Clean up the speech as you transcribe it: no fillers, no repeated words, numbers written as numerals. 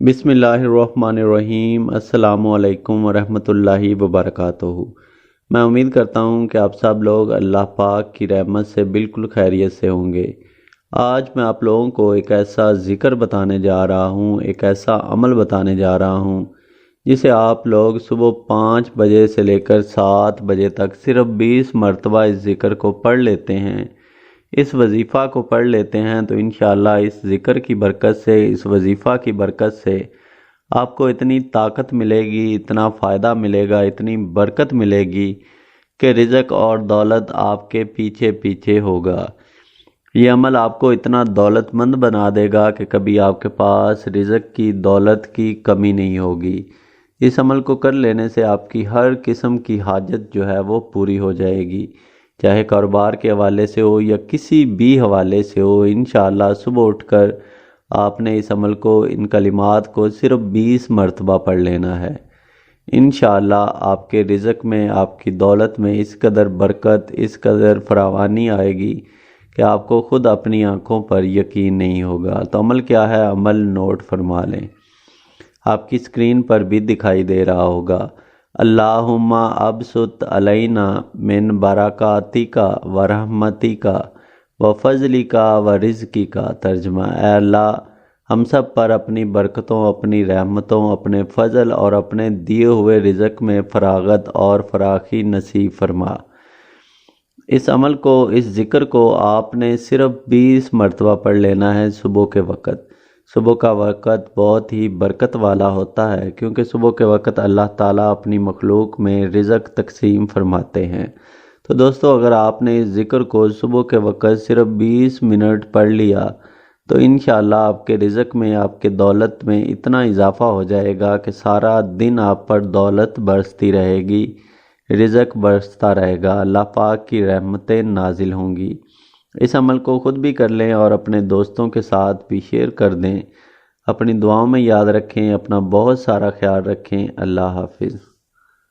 बिस्मिल्लाहिर्रहमानिर्रहीम। अस्सलाम वालेकुम वरहमत उल्लाहि वबरकातुहू। मैं उम्मीद करता हूँ कि आप सब लोग अल्लाह पाक की रहमत से बिल्कुल खैरियत से होंगे। आज मैं आप लोगों को एक ऐसा ज़िक्र बताने जा रहा हूँ, एक ऐसा अमल बताने जा रहा हूँ जिसे आप लोग सुबह 5 बजे से लेकर 7 बजे तक सिर्फ 20 मरतबा इस ज़िक्र को पढ़ लेते हैं, इस वजीफ़ा को पढ़ लेते हैं तो इंशाअल्लाह इस ज़िक्र की बरकत से, इस वजीफ़ा की बरकत से आपको इतनी ताकत मिलेगी, इतना फ़ायदा मिलेगा, इतनी बरकत मिलेगी कि रिज़्क़ और दौलत आपके पीछे पीछे होगा। ये अमल आपको इतना दौलतमंद बना देगा कि कभी आपके पास रिज़्क़ की, दौलत की कमी नहीं होगी। इस अमल को कर लेने से आपकी हर किस्म की हाजत जो है वो पूरी हो जाएगी, चाहे कारोबार के हवाले से हो या किसी भी हवाले से हो। इंशाअल्लाह सुबह उठकर आपने इस अमल को, इन कलिमात को सिर्फ 20 मरतबा पढ़ लेना है। इंशाअल्लाह आपके रिज़्क़ में, आपकी दौलत में इस कदर बरकत, इस कदर फरावानी आएगी कि आपको ख़ुद अपनी आँखों पर यकीन नहीं होगा। तो अमल क्या है, अमल नोट फरमा लें, आपकी स्क्रीन पर भी दिखाई दे रहा होगा। अल्लाहुम्मा अबसुत अलैना मिन बरकातिका व रहमतिका व फज़लिका व रिज़्क़िका। तर्जुमा, ऐ अल्लाह हम सब पर अपनी बरकतों, अपनी रहमतों, अपने फ़ज़ल और अपने दिए हुए रिज़्क़ में फ़रागत और फ़राखी नसीब फरमा। इस अमल को, इस ज़िक्र को आपने सिर्फ 20 मरतबा पढ़ लेना है सुबह के वक़्त। सुबह का वक़्त बहुत ही बरकत वाला होता है, क्योंकि सुबह के वक़्त अल्लाह ताला अपनी मखलूक में रिज़्क़ तकसीम फरमाते हैं। तो दोस्तों, अगर आपने इस ज़िक्र को सुबह के वक़्त सिर्फ 20 मिनट पढ़ लिया तो इंशाअल्लाह आपके रिज़्क़ में, आपके दौलत में इतना इजाफ़ा हो जाएगा कि सारा दिन आप पर दौलत बरसती रहेगी, रिज़्क़ बरसता रहेगा, अल्लाह पाक की रहमतें नाजिल होंगी। इस अमल को ख़ुद भी कर लें और अपने दोस्तों के साथ भी शेयर कर दें। अपनी दुआओं में याद रखें, अपना बहुत सारा ख्याल रखें। अल्लाह हाफ़िज़।